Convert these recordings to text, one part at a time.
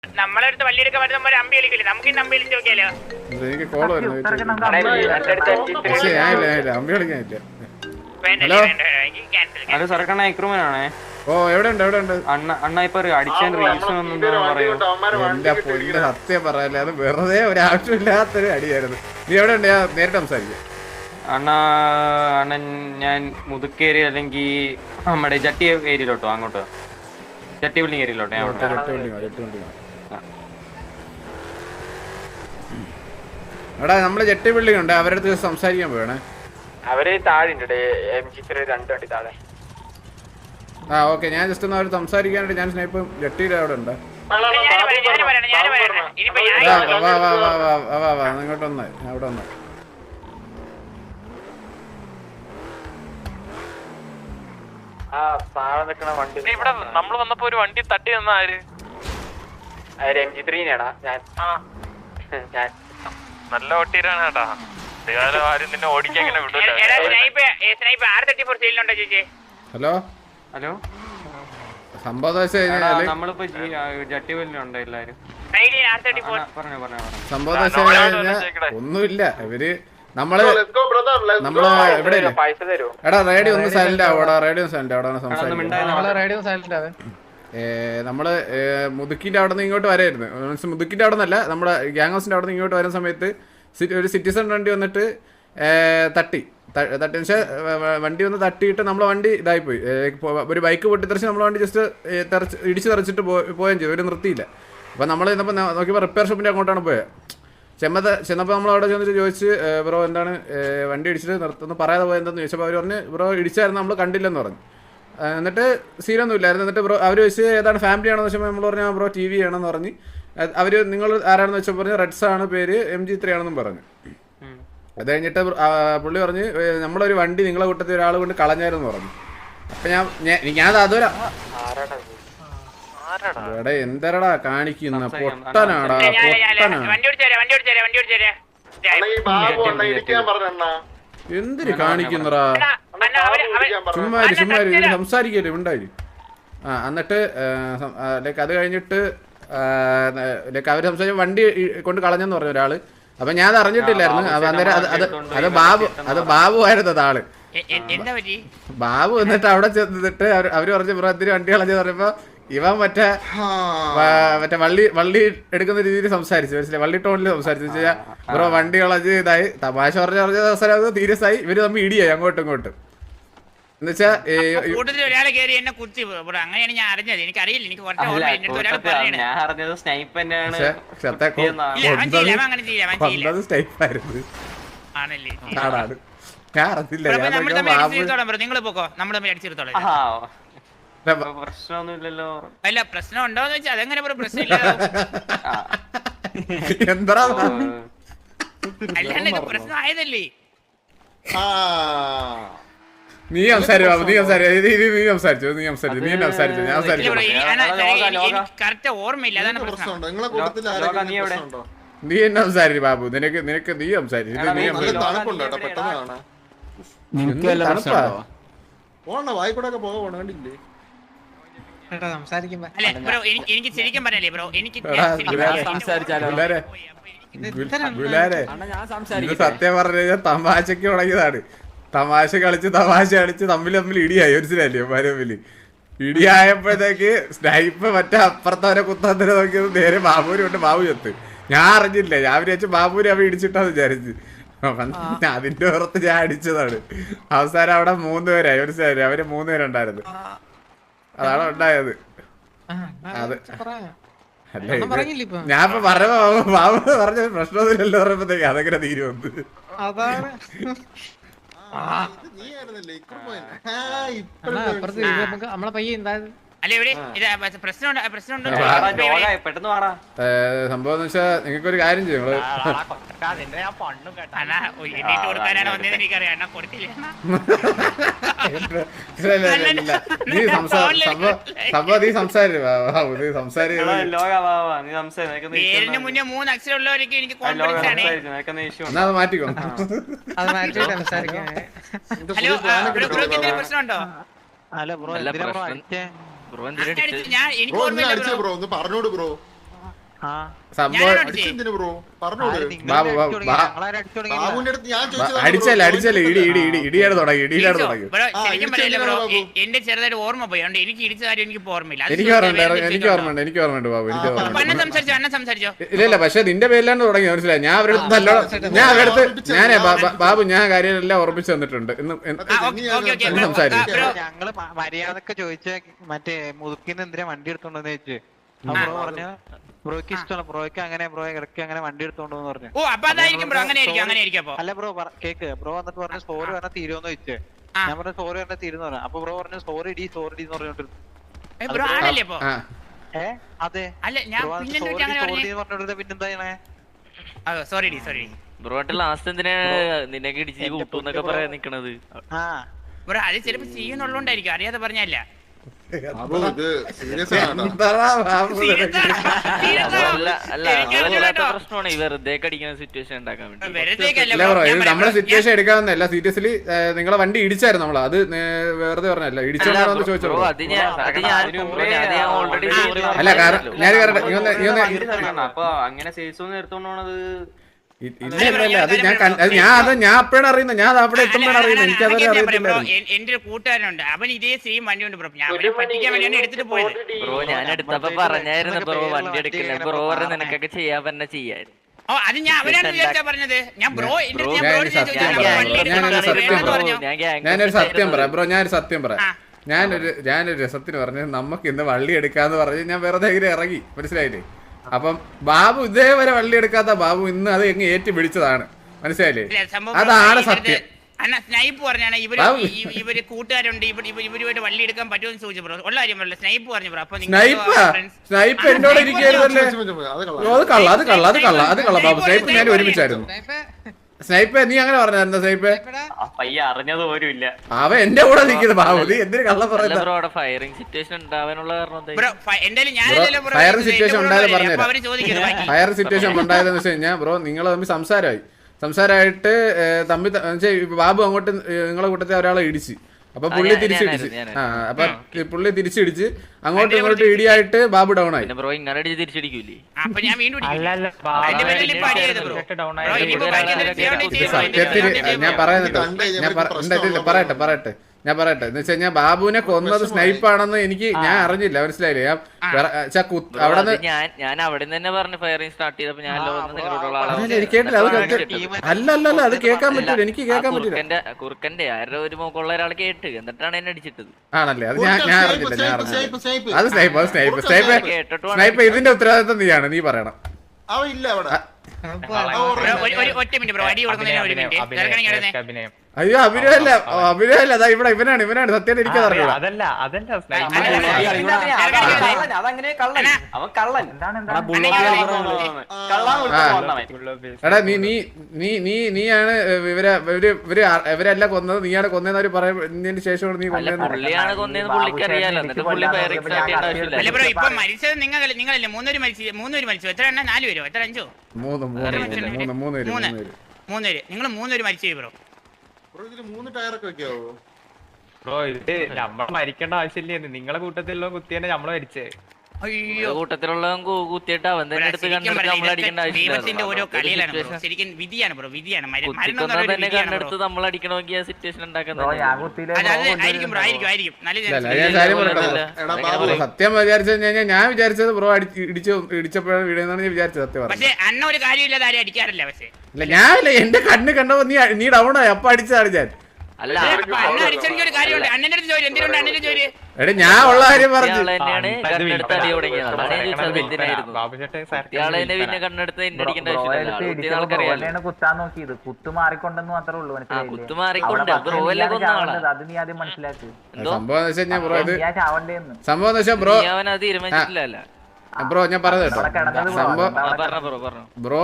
നമ്മളടുത്ത് വള്ളിയെടുക്കാൻ വരുന്ന ഒരു അമ്പി കളിക്കില്ലേ, നമുക്ക് ഇന്ന് അമ്പി കളിച്ച് നോക്കിയാലോ? എനിക്ക് കോള് വരുന്നു. അമ്പി കളിക്കാനില്ല. ഹലോ സർക്കണ്ണ ഇക്രൂമനാണേ. ഓ എവിടെ ഉണ്ട് അണ്ണ ഇപ്പൊ അടിച്ചാൻ റീസൺ ഒന്നും പറയൂ. എന്റെ പൊന്ന് സത്യം പറയല്ലേ, അത് വെറുതെ ഒരാവശ്യമില്ലാത്തൊരു അടിയായിരുന്നു. നീ എവിടെ ഉണ്ട്? ഞാൻ നേരിട്ട് സംസാരിക്കാം. അണ്ണൻ ഞാൻ മുതുക്കേരി അല്ലെങ്കിൽ നമ്മുടെ ജട്ടി ഏരിയയിലോട്ടോ, അങ്ങോട്ടോ ജട്ടി ബിൽഡിംഗ് ഏരിയയിലോട്ടോ. എടാ നമ്മള് ജട്ടി ബിൽഡിംഗ് ഉണ്ട്, അവരുടെ അടുത്ത് സംസാരിക്കാൻ പോകണേ. അവര് താഴെ രണ്ട് വണ്ടി താഴെ. ആ ഓക്കെ, ഞാൻ ജസ്റ്റ് ഒന്ന് അവർ സംസാരിക്കാനായിട്ട് ഞാൻ സ്നേഹിപ്പം ജട്ടിയുടെ അവിടെ ഉണ്ട്. ഇങ്ങോട്ടൊന്ന് അവിടെ ഒന്ന്. ഇവിടെ നമ്മള് വന്നപ്പോ ഒരു വണ്ടി തട്ടി നിന്ന ആര്? നല്ല ഓട്ടീരാണ് കേട്ടാ. ആരും നിന്നെ ഓടിക്കാൻ ഇങ്ങനെ വിടൂല. ഹലോ ഹലോ, സംഭവം നമ്മളിപ്പോ ജട്ടി ബിൽഡിംഗ് എല്ലാരും. സംഭവം ഒന്നുമില്ല. ഇവര് നമ്മള് ഇവിടെ എടാ റേഡിയോ ഒന്ന് സൈലന്റ് ആവോടാ, റേഡിയോ സൈലന്റ് അവിടെ സംസാരിക്കും. നമ്മള് മുതുക്കിന്റെ അവിടെ നിന്ന് ഇങ്ങോട്ട് വരായിരുന്നു. മീൻസ് മുതുക്കിന്റെ അവിടെ നിന്നല്ല, നമ്മുടെ ഗ്യാങ് ഹൗസിന്റെ അവിടെ നിന്ന് ഇങ്ങോട്ട് വരുന്ന സമയത്ത് ഒരു സിറ്റിസൺ വണ്ടി വന്നിട്ട് തട്ടി പക്ഷേ വണ്ടി വന്ന് തട്ടിയിട്ട് നമ്മളെ വണ്ടി ഇതായിപ്പോയി. ഒരു ബൈക്ക് പൊട്ടിത്തെറിച്ച് നമ്മളെ വണ്ടി ജസ്റ്റ് ഇടിച്ച് തെറിച്ചിട്ട് പോവുകയും ചെയ്തു. ഒരു നിർത്തിയില്ല. അപ്പോൾ നമ്മൾ ഇന്നപ്പോൾ നോക്കിയപ്പോൾ റിപ്പയർ ഷോപ്പിൻ്റെ അങ്ങോട്ടാണ് പോയത്. ചെന്നപ്പോൾ നമ്മൾ അവിടെ ചെന്നിട്ട് ചോദിച്ച് ബ്രോ എന്താണ് വണ്ടി ഇടിച്ചിട്ട് നിർത്തുന്നു പറയാതെ പോയെന്തെന്ന് ചോദിച്ചപ്പോൾ അവർ പറഞ്ഞ് ബ്രോ ഇടിച്ചായിരുന്നു, നമ്മൾ കണ്ടില്ലെന്ന് പറഞ്ഞു. എന്നിട്ട് സീനൊന്നും ഇല്ലായിരുന്നു. എന്നിട്ട് ബ്രോ അവർ ചോദിച്ച് ഏതാണ് ഫാമിലി ആണെന്ന് വെച്ചപ്പോൾ നമ്മൾ പറഞ്ഞു ബ്രോ TV ആണെന്ന് പറഞ്ഞ്. അവർ നിങ്ങൾ ആരാണെന്ന് വെച്ചപ്പോൾ പറഞ്ഞു റെഡ്സ് ആണ് പേര്, MG3 ആണെന്നും പറഞ്ഞു. അത് കഴിഞ്ഞിട്ട് പുള്ളി പറഞ്ഞ് നമ്മളൊരു വണ്ടി നിങ്ങളെ കൂട്ടത്തിൽ ഒരാൾ കൊണ്ട് കളഞ്ഞായിരുന്നു പറഞ്ഞു. അപ്പം ഞാൻ അതൊരു എടാ എന്തരടാ കാണിക്കുന്ന പൊട്ടനാടാ എന്തിന് കാണിക്കുന്നറാ? ചുമ്മാരി ഇതിന് സംസാരിക്കല്ലേ ഉണ്ടായി. എന്നിട്ട് ലൈക്ക് അത് കഴിഞ്ഞിട്ട് ലൈക്ക് അവർ സംസാരിച്ച വണ്ടി കൊണ്ട് കളഞ്ഞെന്ന് പറഞ്ഞു ഒരാള്. അപ്പൊ ഞാൻ അത് അറിഞ്ഞിട്ടില്ലായിരുന്നു. അപ്പൊ അന്നേരം അത് ബാബു ആയിരുന്നു ആള്. ബാബു എന്നിട്ട് അവിടെ ചെന്നിട്ട് അവര് പറഞ്ഞു ബ്രോ എന്തിന് വണ്ടി കളഞ്ഞെന്ന് പറഞ്ഞപ്പോ ഇവൻ മറ്റേ വള്ളി എടുക്കുന്ന രീതിയിൽ സംസാരിച്ചു. മനസ്സിലായി? വള്ളി ടോണിൽ സംസാരിച്ചു. ബ്രോ വണ്ടി കളഞ്ഞ് ഇതായി തമാശ പറഞ്ഞ അവസരം സീരിയസ് ആയി. ഇവര് തമ്മിൽ ഇടിയായി അങ്ങോട്ടും ഇങ്ങോട്ടും. എന്നുവെച്ചാ ഒരാളെ കേറി എന്നെ കുറിച്ച് അങ്ങനെയാണ് ഞാൻ അറിഞ്ഞത്. എനിക്ക് അറിയില്ല, എനിക്ക് നിങ്ങൾ പോക്കോ, നമ്മൾ അടിച്ചെടുത്തോളാം. പ്രശ്നമൊന്നുമില്ലല്ലോ. അല്ല പ്രശ്നം ഉണ്ടോന്ന് വെച്ചാൽ അതെങ്ങനെ പ്രശ്നമില്ല. എന്താ അല്ലാണ്ട് ഇത് പ്രശ്നം ആയതല്ലേ. നീ സംസാരിച്ചു കറക്റ്റ് ഓർമ്മയില്ല, അതാണ് പ്രശ്നം. നീ എന്നെ സംസാരിച്ചു ബാബു, നിനക്ക് നീ സംസാരിച്ചു. എനിക്ക് ശരിക്കും പറഞ്ഞല്ലേ ബ്രോ, എനിക്ക് സത്യം പറഞ്ഞു കഴിഞ്ഞാൽ തമാശക്ക് തുടങ്ങിയതാണ്. തമാശ കളിച്ച് തമ്മിൽ ഇടിയായി. മനസ്സിലായില്ലേ? തമ്മില് ഇടിയായപ്പോഴത്തേക്ക് സ്നൈപ്പ് മറ്റേ അപ്പുറത്തവരെ കുത്താൻ നോക്കിയത് നേരെ ബാബുവിനുണ്ട്. ബാബു ചത്ത്. ഞാൻ അറിഞ്ഞില്ല. ഞാൻ വിചാരിച്ചു ബാബുവിനെ അവ ഇടിച്ചിട്ടാന്ന് വിചാരിച്ചു. അതിന്റെ പുറത്ത് ഞാൻ അടിച്ചതാണ്. അവസാനം അവിടെ 3 പേരായി. മനസ്സിലായില്ലേ? അവര് 3 പേരുണ്ടായിരുന്നു. അതാണ് ഉണ്ടായത്. അത് അല്ല ഞാൻ ഇപ്പൊ ബാബു പറഞ്ഞ പ്രശ്നമൊന്നുമില്ലല്ലോ പറയുമ്പോഴത്തേക്ക് അതെങ്ങനെ തീരുമെന്ന്. നമ്മളെ പയ്യ എന്താ സംഭവം എന്ന് വെച്ചാ നിങ്ങൾക്കൊരു കാര്യം ചെയ്യും. നീ സംസാരിക്കും മാറ്റിക്കോ. ഹലോ ബ്രോ, പറഞ്ഞോട് ബ്രോ. സംഭവം അടിച്ചല്ലേ ഇടിയാണ് തുടങ്ങി എന്റെ ചെറുതായിട്ട് ഓർമ്മ പോയി എനിക്ക് ഇടിച്ച കാര്യം എനിക്ക് ഓർമ്മയില്ല. എനിക്ക് ഓർമ്മയുണ്ട് ബാബു ഇല്ല പക്ഷെ നിന്റെ പേരിലാണ് തുടങ്ങി മനസ്സിലായി. ഞാൻ അവരുടെ ഞാനേ ബാബു ഞാൻ കാര്യമെല്ലാം ഉറപ്പിച്ചു തന്നിട്ടുണ്ട്. ഞങ്ങള് മര്യാദക്ക് ചോദിച്ച മറ്റേ മുതുക്കിന്ന് എന്തിനാ വണ്ടി എടുത്തോണ്ടെന്ന് ചോദിച്ചു. ബ്രോ പറഞ്ഞു ബ്രോയ്ക്ക് ഇഷ്ടമാണ്, ബ്രോയ്ക്ക് അങ്ങനെ ബ്രോ ഇടയ്ക്ക് അങ്ങനെ വണ്ടി എടുത്തോണ്ടെന്ന് പറഞ്ഞു. അല്ല ബ്രോ കേക്ക്, ബ്രോ വന്നിട്ട് പറഞ്ഞു സ്റ്റോറി പറഞ്ഞാൽ തീരുമെന്ന് ചോദിച്ചേ. ഞാൻ പറഞ്ഞു സ്റ്റോറി പറഞ്ഞാൽ തീരുന്ന് പറഞ്ഞു. അപ്പൊ ബ്രോ പറഞ്ഞു സ്റ്റോറി ഇടി എന്ന് പറഞ്ഞോണ്ട് അതെ പിന്നെന്താ ബ്രോട്ട് ലാസ്റ്റ് എന്തിനാ നിനക്ക് ഇടിച്ച് കൂട്ടുന്നൊക്കെ പറയാൻ നിക്കണത്? അത് ചിലപ്പോ ചെയ്യുന്നുള്ളോണ്ടായിരിക്കും, അറിയാതെ പറഞ്ഞല്ല. പ്രശ്നമാണ് ഈ വെറുതെ കടിക്കുന്ന സിറ്റുവേഷൻ ഉണ്ടാക്കാൻ വേണ്ടി. നമ്മളെ സിറ്റുവേഷൻ എടുക്കാവുന്നല്ല. സീരിയസ്ലി നിങ്ങളെ വണ്ടി ഇടിച്ചായിരുന്നു നമ്മള്. അത് വെറുതെ പറഞ്ഞല്ല, ഇടിച്ചോണ്ടാണെന്ന് ചോദിച്ചോ. അല്ല കാരണം ഞാൻ അപ്പൊ അങ്ങനെ സേസ് നിർത്തോണ്ടാണത്. ഇല്ല അത് ഞാൻ അപ്പോഴാണ് അറിയുന്നത്. ഞാൻ അവിടെ എത്തുമ്പോഴാണ് അറിയുന്നത്. എനിക്കതൊക്കെ അറിയത്തില്ല. എന്റെ ഒരു കൂട്ടുകാരനുണ്ട്, അവൻ ഇതേ സെയിം വണ്ടി കൊണ്ട് ഞാൻ പഠിക്കാൻ വേണ്ടിയാണ് എടുത്തിട്ട് പോയത്. ബ്രോ ഞാൻ എടുത്തപ്പോ പറഞ്ഞായിരുന്നു ബ്രോ വണ്ടി എടുക്കില്ല. ബ്രോ പറഞ്ഞ നിനക്കൊക്കെ ചെയ്യാൻ തന്നെ ചെയ്യായിരുന്നു. അത് ഞാൻ അവരാണ് വിചാരിച്ചാ പറഞ്ഞത്. ഞാനൊരു സത്യം പറയാം ബ്രോ, ഞാനൊരു സത്യം പറയാം. ഞാനൊരു രസത്തിന് പറഞ്ഞത് നമുക്ക് ഇന്ന് വള്ളി എടുക്കാന്ന് പറഞ്ഞ് ഞാൻ വെറുതെ ഇറങ്ങി, മനസ്സിലായില്ലേ? അപ്പം ബാബു ഇതേവരെ വള്ളി എടുക്കാത്ത ബാബു ഇന്ന് അത് എങ്ങ് ഏറ്റു പിടിച്ചതാണ്, മനസ്സിലായില്ലേ? അതാണ് സത്യം. അണ്ണ സ്നൈപ്പ് പറഞ്ഞാണ് ഇവര് കൂട്ടുകാരുണ്ട്, ഇവരുമായിട്ട് വള്ളി എടുക്കാൻ പറ്റുമെന്ന് ചോദിച്ചു ബ്രോ. ഉള്ള കാര്യം പറഞ്ഞില്ല, സ്നൈപ്പ് പറഞ്ഞു ബ്രോ. അപ്പൊ സ്നൈപ്പ് എന്നോട് ഇരിക്കരുതല്ലേ? അത് കള്ള ബാബു. സ്നൈപ്പ് ഞാൻ ഒരുമിച്ചായിരുന്നു. സ്നൈപ്പ് നീ അങ്ങനെ പറഞ്ഞായിരുന്നു? സ്നൈപ്പ് പയ്യ അറിഞ്ഞത് പോലും ഇല്ല. അവൻ എന്റെ കൂടെ നിൽക്കുന്നത് ബാബു. നീ എന്തിനു കള്ളം പറയുന്നത്? ഫയറിംഗ് സിറ്റുവേഷൻ ഉണ്ടാവാനുള്ള കാരണം ഫയറിംഗ് സിറ്റുവേഷൻ ഉണ്ടായത് പറഞ്ഞുതരാം. ഫയറിംഗ് സിറ്റുവേഷൻ ഉണ്ടായതെന്ന് വെച്ച് കഴിഞ്ഞാൽ ബ്രോ നിങ്ങൾ തമ്മിൽ സംസാരമായിട്ട് തമ്മിൽ ബാബു അങ്ങോട്ട് നിങ്ങളെ കൂട്ടത്തെ ഒരാളെ ഇടിച്ച്. അപ്പൊ പുള്ളി തിരിച്ചിടിച്ച് പുള്ളി തിരിച്ചിടിച്ച് അങ്ങോട്ടും ഇങ്ങോട്ടും ഇടിയായിട്ട് ബാബു ഡൗൺ ആയി. ബ്രോ ഇങ്ങനെ തിരിച്ചടിക്കൂലേ? സത്യത്തിൽ ഞാൻ പറയട്ടെ എന്ന് വെച്ച് കഴിഞ്ഞാൽ ബാബുവിനെ കൊന്നത് സ്നൈപ്പാണെന്ന് ഞാൻ അറിഞ്ഞില്ല, മനസ്സിലായില്ലേ? ഞാൻ അവിടെ തന്നെ പറഞ്ഞു ഫയറിംഗ് സ്റ്റാർട്ട് ചെയ്തപ്പോ ഞാൻ കേട്ടില്ല. അല്ല അത് കേൾക്കാൻ പറ്റൂല, എനിക്ക് കേൾക്കാൻ പറ്റില്ല. കുറുക്കന്റെ ആരുടെ ഒരു മുഖമുള്ള ഒരാൾ കേട്ട് എന്നിട്ടാണ് എന്നെ അടിച്ചിട്ടത്. ആണല്ലേ? അത് ഞാൻ അറിഞ്ഞില്ല. അത് സ്നൈപ്പ് ഇതിന്റെ ഉത്തരവാദിത്വം നീയാണ്, നീ പറയണം. ഒറ്റ മിനിറ്റ് ബ്രോ, അടി കൊടുക്കുന്നതിന് ഒരു മിനിറ്റ്. അയ്യോ അഭിനയല്ല അതാ ഇവനാണ് സത്യം എനിക്കത് അറിയില്ല. എടാ നീയാണ് ഇവരെല്ലാം കൊന്നത്, നീയാണ് കൊന്നതെന്ന് അവര് പറയുന്നതിന് ശേഷമാണ് നീ കൊന്നത്. ഇപ്പൊ മരിച്ചത് നിങ്ങളല്ലേ? മൂന്നുപേര് മരിച്ചു. എത്ര എണ്ണ? 4 പേരോ? എത്ര? 5? 3 നിങ്ങൾ 3 പേര് മരിച്ചു ബ്രോ. ബ്രോ ഇത് നമ്മള് മരിക്കേണ്ട ആവശ്യമില്ലേ? നിങ്ങളെ കൂട്ടത്തിലുള്ള കുത്തിയാണ് നമ്മള് മരിച്ചേ. കൂട്ടത്തിലുള്ള കുത്തിയിട്ട് അവൻ തന്നെ എടുത്ത് കണ്ടെടുത്ത് നമ്മളടിക്കേണ്ട ദൈവത്തിന്റെ ഓരോ കളിയിലാണ് ശരിക്കും. വിധിയാണ് ബ്രോ, വിധിയാണ്. കണ്ടെടുത്ത് നമ്മൾ അടിക്കണമെങ്കിൽ ആ സിറ്റുവേഷൻ ഉണ്ടാക്കുന്നത് സത്യം വിചാരിച്ചു കഴിഞ്ഞാൽ ഞാൻ വിചാരിച്ചത് ബ്രോ ഇടിച്ചപ്പോഴാണ് വീടെന്നാണ് ഞാൻ വിചാരിച്ചത്. സത്യം പക്ഷേ അന്ന ഒരു കാര്യമില്ലാതെ ആരും അടിക്കാറില്ല. പക്ഷേ ഇല്ല ഞാനില്ല, എന്റെ കണ്ണ് കണ്ടപ്പോ നീ ഡൗൺ ആയി, അപ്പൊ അടിച്ചതാണ് ഞാൻ. അല്ല എടാ ഞാൻ ഉള്ള കാര്യം പറഞ്ഞു. പിന്നെ കണ്ണെടുത്ത് കുത്താൻ നോക്കിയത് കുത്തു മാറിക്കൊണ്ടെന്ന് മാത്രമേ ഉള്ളൂ. കുത്തുമാറിക്കൊണ്ട് ബ്രോ ഞാൻ പറഞ്ഞത് കേട്ടോ. ബ്രോ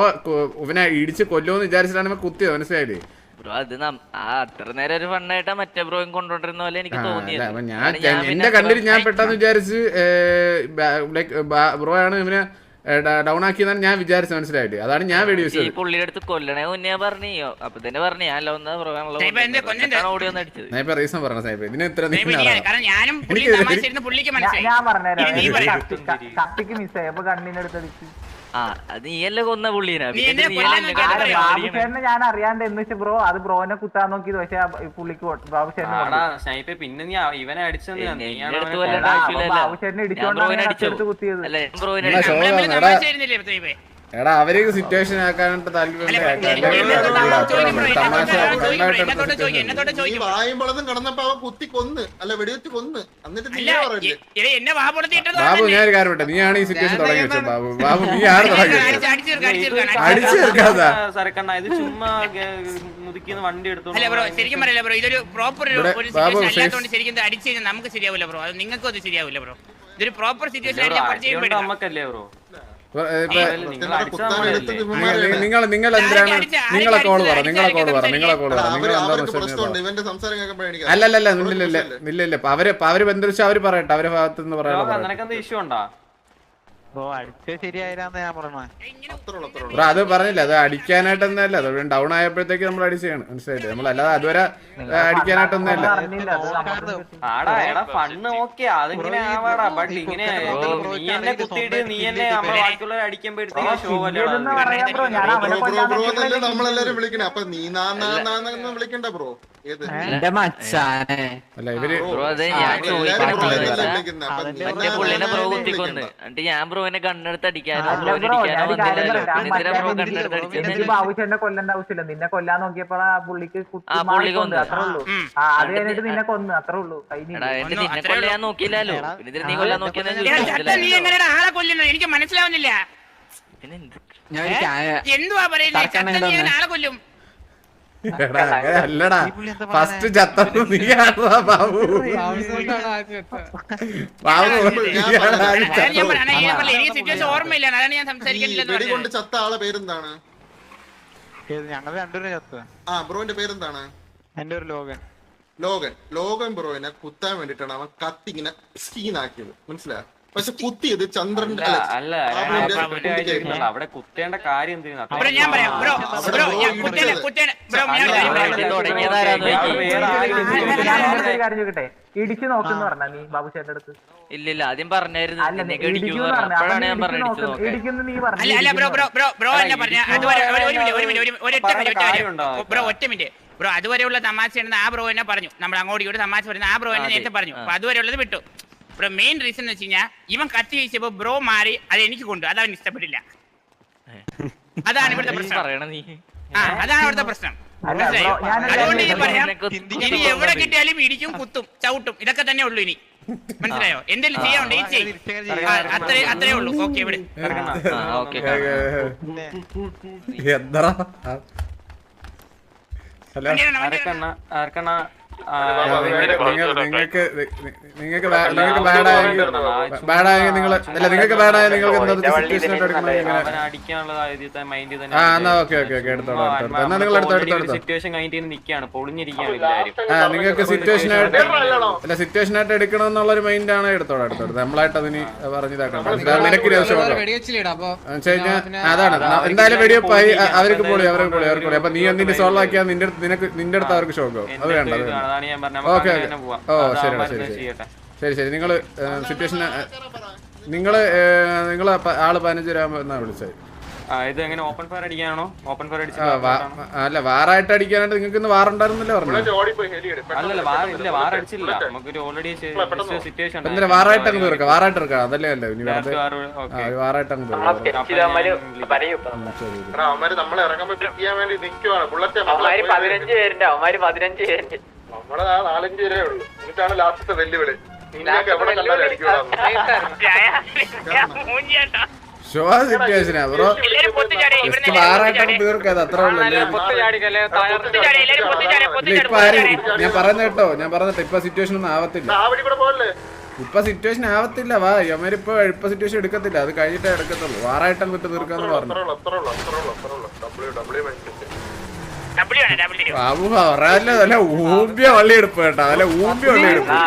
ഇവനെ ഇടിച്ച് കൊല്ലുമെന്ന് വിചാരിച്ചിട്ടാണ് കുത്തിയത്, മനസ്സിലായില്ലേ? ബ്രോ അത് അത്ര നേരം ഒരു ഫണ്ണായിട്ടാ മറ്റേ ബ്രോയും കൊണ്ടുകൊണ്ടിരുന്ന പോലെ എനിക്ക് തോന്നിയത്. എന്റെ കണ്ടിട്ട് ഞാൻ പെട്ടെന്ന് വിചാരിച്ച് ബ്രോ ആണ് ഇവനെ ഡൗൺ ആക്കിയെന്നാണ് ഞാൻ വിചാരിച്ചു, മനസ്സിലായില്ലേ? അതാണ് ഞാൻ വെടി വെച്ചത്. ഈ പുള്ളിയുടെ അടുത്ത് കൊല്ലണേ മുന്നേ പറഞ്ഞോ? അപ്പൊ തന്നെ പറഞ്ഞു ഞാൻ സ്നൈപ്പർ റീസൺ പറഞ്ഞ സ്നൈപ്പർ ഇതിന് ഇത്ര ഞാൻ പറഞ്ഞുതരാം. കത്തിക്ക് മിസ്സായി അപ്പൊ കണ്ണിനെടുത്തടിച്ച് അത് നീയല്ലേ കൊന്ന പുള്ളീനെ. നീ എന്നെ കൊല്ലാൻ നോക്കിയത് പറയാം. ബാബുശേരനെ ഞാൻ അറിയാണ്ട് എന്ന് വെച്ചാൽ ബ്രോ അത് ബ്രോനെ കുത്താൻ നോക്കിയത്. പക്ഷെ പുള്ളിക്ക് സ്നൈപ്പ് പിന്നെ നീ ഇവനെ അടിച്ചത് ബാബുശേരനെ ഇടിച്ചോണ്ടാണ് കുത്തിയത്. അല്ല ബ്രോയിനെ എടാ അവർക്ക് സിറ്റുവേഷൻ ആക്കാനായിട്ട് താല്പര്യം കടന്നപ്പോ അവൻ കുത്തി കൊന്ന് അല്ല വെടിവെച്ച് കൊന്ന് എന്നിട്ട് ബാബു ഞാൻ ഒരു കാര്യം വിട്ടെ, നീയാണ് ഈ സിറ്റുവേഷൻ തുടങ്ങി വെച്ചത്. ബാബു നീ ആണ് തുടങ്ങി അടിച്ചു തീർക്കാതാ. സരക്കണ്ണ ഇത് ചുമ്മാ മുതുക്കിന്ന് വണ്ടി എടുത്തു. ശരിക്കും പറയല്ല ബ്രോ, ഇതൊരു പ്രോപ്പർ അല്ലാത്തതുകൊണ്ട് ശരിക്കും അടിച്ചു കഴിഞ്ഞാൽ നമുക്ക് ശരിയാവില്ല ബ്രോ. അത് നിങ്ങൾക്കും അത് ശരിയാവില്ല ബ്രോ. ഇതൊരു പ്രോപ്പർ സിറ്റുവേഷൻ നമ്മക്കല്ലേ ബ്രോ. നിങ്ങൾ എന്തിനാണ് നിങ്ങളെ കോള് പറ അല്ലല്ല ഇല്ല അവര് ബന്ധുവെച്ചാൽ അവര് പറയട്ടെ, അവരെ ഭാഗത്ത് നിന്ന് പറയാനുള്ള ഇഷ്യൂ ഉണ്ടോ? അത് പറഞ്ഞില്ല, അത് അടിക്കാനായിട്ടൊന്നല്ല, അത് ഡൗൺ ആയപ്പോഴത്തേക്ക് നമ്മൾ അടിച്ചാണ്, മനസ്സിലായില്ലേ? നമ്മളല്ലാതെ അതുവരെ അടിക്കാനായിട്ടൊന്നല്ല. ഫണ്ണ് ഓക്കെ അതിങ്ങനെ ആവാടാ, ബട്ട് ഇങ്ങനെ നീ എന്നെ കുത്തിയിട്ട് നീ എന്നെ ബാക്കിയുള്ളവരെ അടിക്കുമ്പോഴത്തേക്ക് ഷോ നമ്മളെല്ലാരും വിളിക്കണേ. അപ്പൊ നീ വിളിക്കണ്ട ബ്രോ. എന്റെ മച്ചാനെ അല്ല ഇവര് പുള്ളിനെ ബ്രോ കുത്തിക്കൊന്ന് എന്നിട്ട് ഞാൻ ബ്രോനെ കണ്ണെടുത്ത് അടിക്കാനോ ബാബുശേരനെ കൊല്ലേണ്ട ആവശ്യമില്ല. നിന്നെ കൊല്ലാൻ നോക്കിയപ്പോ പുള്ളിക്ക് പുള്ളി കൊന്നു. അത്രേ ഉള്ളൂ. അത് കഴിഞ്ഞിട്ട് നിന്നെ കൊന്നു, അത്രേ ഉള്ളൂ. നിന്നെ കൊല്ലാൻ നോക്കിയില്ലല്ലോ, പിന്നെ നീ കൊല്ലാൻ നോക്കിയെന്ന് എനിക്ക് മനസ്സിലാവുന്നില്ല. എന്തുവാ പറയുന്നത്? ആളെ കൊല്ലും. അല്ലടാ ഫസ്റ്റ് ചത്തത് നീയാണോ ബാബു? ഓർമ്മയില്ല, അതാണ് ഞാൻ സംസാരിക്കുന്നില്ല. ചത്ത ആളെ പേരെന്താണ്? ഞങ്ങൾ രണ്ടുപേരും ചത്ത്. ആ ബ്രോന്റെ പേരെന്താണ്? എന്റെ ഒരു ലോകൻ ബ്രോയിനെ കുത്താൻ വേണ്ടിട്ടാണ് അവൻ കത്തിങ്ങനെ സീനാക്കിയത്, മനസ്സിലായോ? പക്ഷെ കുത്തിയത് ചന്ദ്രന്റെ അല്ല അവിടെ കുത്തേണ്ട കാര്യം എന്തിനാ? ഇടിച്ചു നോക്കുന്നു പറഞ്ഞ നീ ബാബുശേരന്റെ അടുത്ത്? ഇല്ലില്ല, ആദ്യം പറഞ്ഞായിരുന്നു അപ്പോഴാണ് ഞാൻ ഇടിക്കുന്നു നീ പറഞ്ഞു. ഒറ്റ മിനിറ്റ് ബ്രോ, അതുവരെയുള്ള തമാശ ആ ബ്രോ എന്നെ പറഞ്ഞു. നമ്മൾ അങ്ങോട്ട് ഇങ്ങോട്ട് തമാശ പറയുന്ന ആ ബ്രോ എന്നെ നേരത്തെ പറഞ്ഞു. അപ്പൊ അതുവരെയുള്ളത് വിട്ടു. ബ്രോ മെയിൻ റീസൺ എന്ന് വെച്ച് കഴിഞ്ഞാൽ ഇവൻ കത്തി വീശിയപ്പോ ബ്രോ മാറി, അത് എനിക്ക് കൊണ്ടു, അത് അവൻ ഇഷ്ടപ്പെട്ടില്ല. അതാണ് ഇവിടുത്തെ പ്രശ്നം. അതാണ് ഇവിടുത്തെ പ്രശ്നം. അതുകൊണ്ട് ഇനി പറയാം, ഇനി എവിടെ കിട്ടിയാലും ഇടിക്കും, കുത്തും, ചവിട്ടും, ഇതൊക്കെ തന്നെ ഉള്ളു ഇനി. മനസ്സിലായോ? എന്തെങ്കിലും ചെയ്യാനുണ്ട് ഈ ചെയ്യും, അത്രേ ഉള്ളൂ. ഓക്കെ ഇവിടെ നിങ്ങൾക്ക് ബാഡായെങ്കിൽ നിങ്ങൾ അല്ല നിങ്ങൾക്ക് ബാഡായ നിങ്ങൾക്ക് നിങ്ങൾക്ക് സിറ്റുവേഷൻ ആയിട്ട് എടുക്കണമെന്നുള്ളൊരു മൈൻഡ് ആണ് എടുത്തോളൂ. നമ്മളായിട്ട് അതിന് പറഞ്ഞിതാക്കണം. നിനക്ക് അതാണ് എന്തായാലും വെടിവെപ്പായി, അവർക്ക് പൊളി. അപ്പൊ നീ എന്തിന്റെ സോൾവ് ആക്കിയാൽ നിന്റെ അടുത്ത് അവർക്ക് ഷോക്കാവും. അത് വേണ്ട. ഓക്കെ ഓ ശരി നിങ്ങള് സിറ്റുവേഷൻ നിങ്ങള് ആള് 15 രൂപ എന്നാ വിളിച്ചത്. അല്ല വാറായിട്ട് അടിക്കാനായിട്ട് നിങ്ങൾക്ക് ഇന്ന് വാറുണ്ടായിരുന്നില്ല പറഞ്ഞു. എന്തിനാ വാറായിട്ട് അങ്ങ് തീർക്കാം, വാറായിട്ട് എടുക്കാം, അതല്ലേ അല്ലേ ഇനി വെറുതെ വാറായിട്ട് അങ്ങ് തീർക്കാം. നമ്മളെ 4-5 പേരേ ഉള്ളൂ. എന്നിട്ടാണ് ലാസ്റ്റത്തെ വെല്ലുവിളി. ഷോ സിറ്റുവേഷനാ ബ്രോ, വാറായിട്ടങ്ങ് തീർക്കാതെ അത്ര ഉള്ളു. ഇപ്പൊ ആരും ഞാൻ പറഞ്ഞ കേട്ടോ, ഇപ്പൊ സിറ്റുവേഷൻ ഒന്നും ആവത്തില്ല. ഇപ്പൊ സിറ്റുവേഷൻ ആവത്തില്ല. വാ യമാരിപ്പോ ഇപ്പൊ സിറ്റുവേഷൻ എടുക്കത്തില്ല, അത് കഴിഞ്ഞിട്ടേ എടുക്കത്തുള്ളൂ. വാറായിട്ടങ്ങ് വിട്ട് തീർക്കാന്ന് പറഞ്ഞു. ബാബു പറയാല്ലോ, അല്ല ഊമ്പിയ വള്ളി എടുപ്പ് കേട്ടോ, അല്ല ഊമ്പിയ വള്ളി എടുപ്പ്.